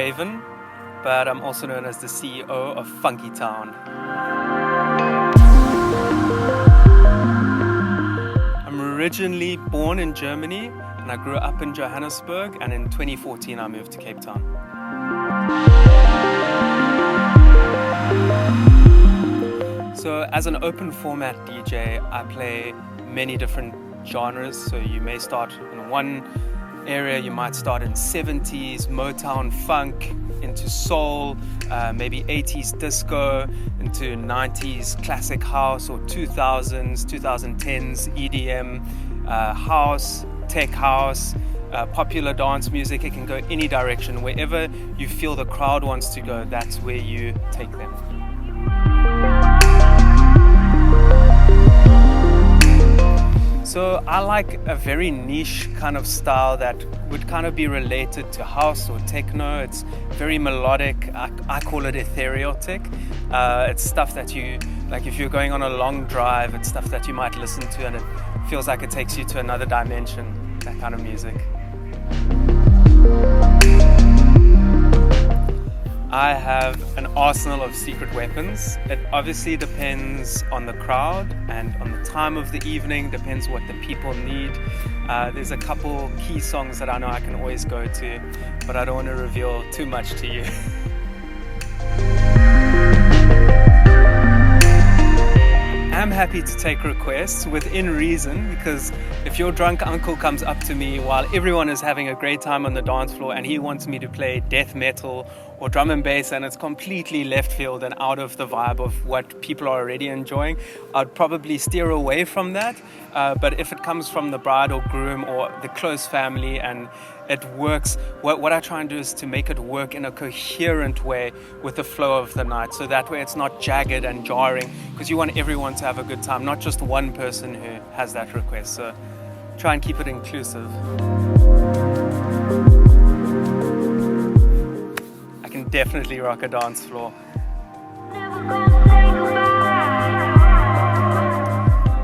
RAEVEN, but I'm also known as the CEO of Funky Town. I'm originally born in Germany and I grew up in Johannesburg, and in 2014 I moved to Cape Town. So as an open format DJ, I play many different genres. So you may start in one area, you might start in 70s, Motown, funk, into soul, maybe 80s disco, into 90s classic house, or 2000s, 2010s EDM, house, tech house, popular dance music. It can go any direction. Wherever you feel the crowd wants to go, that's where you take them. So I like a very niche kind of style that would kind of be related to house or techno. It's very melodic. I call it ethereotic. It's stuff that you, like if you're going on a long drive, it's stuff that you might listen to and it feels like it takes you to another dimension, that kind of music. I have an arsenal of secret weapons. It obviously depends on the crowd and on the time of the evening, depends what the people need. There's a couple key songs that I know I can always go to, but I don't want to reveal too much to you. I'm happy to take requests within reason, because if your drunk uncle comes up to me while everyone is having a great time on the dance floor and he wants me to play death metal or drum and bass and it's completely left field and out of the vibe of what people are already enjoying, I'd probably steer away from that. But if it comes from the bride or groom or the close family and it works, what I try and do is to make it work in a coherent way with the flow of the night, so that way it's not jagged and jarring, because you want everyone to have a good time, not just one person who has that request. So try and keep it inclusive. I can definitely rock a dance floor.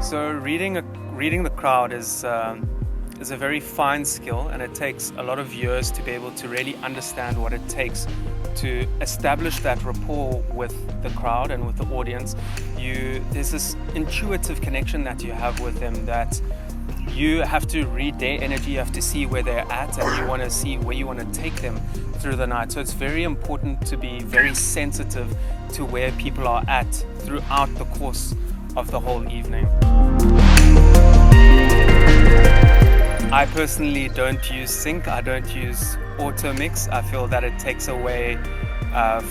So reading the crowd is a very fine skill, and it takes a lot of years to be able to really understand what it takes to establish that rapport with the crowd and with the audience. There's this intuitive connection that you have with them, that you have to read their energy, you have to see where they're at, and you want to see where you want to take them through the night. So it's very important to be very sensitive to where people are at throughout the course of the whole evening. I personally don't use sync, I don't use auto mix. I feel that it takes away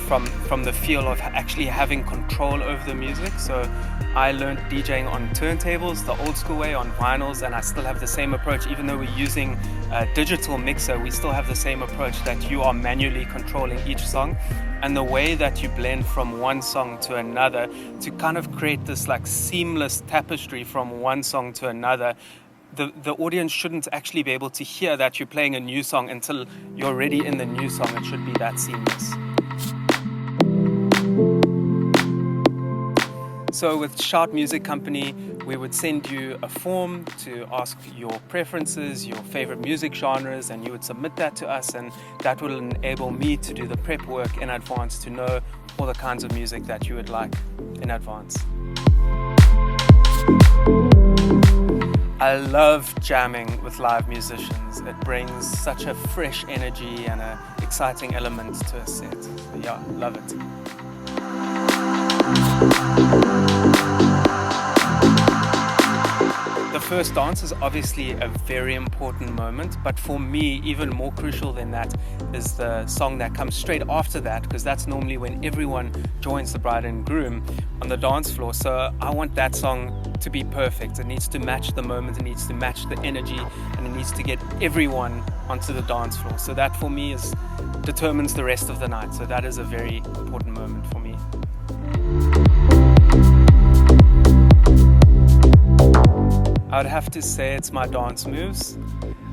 from the feel of actually having control over the music. So I learned DJing on turntables, the old school way, on vinyls, and I still have the same approach. Even though we're using a digital mixer, we still have the same approach, that you are manually controlling each song. And the way that you blend from one song to another to kind of create this like seamless tapestry from one song to another, the audience shouldn't actually be able to hear that you're playing a new song until you're already in the new song. It should be that seamless. So with Shout Music Company, we would send you a form to ask your preferences, your favorite music genres, and you would submit that to us, and that will enable me to do the prep work in advance to know all the kinds of music that you would like in advance. I love jamming with live musicians. It brings such a fresh energy and an exciting element to a set. So yeah, love it. The first dance is obviously a very important moment, but for me, even more crucial than that is the song that comes straight after that, because that's normally when everyone joins the bride and groom on the dance floor. So I want that song to be perfect. It needs to match the moment, it needs to match the energy, and it needs to get everyone onto the dance floor. So that for me determines the rest of the night. So that is a very important moment for me. I would have to say it's my dance moves.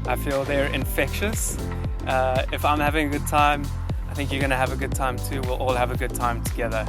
I feel they're infectious. If I'm having a good time, I think you're going to have a good time too. We'll all have a good time together.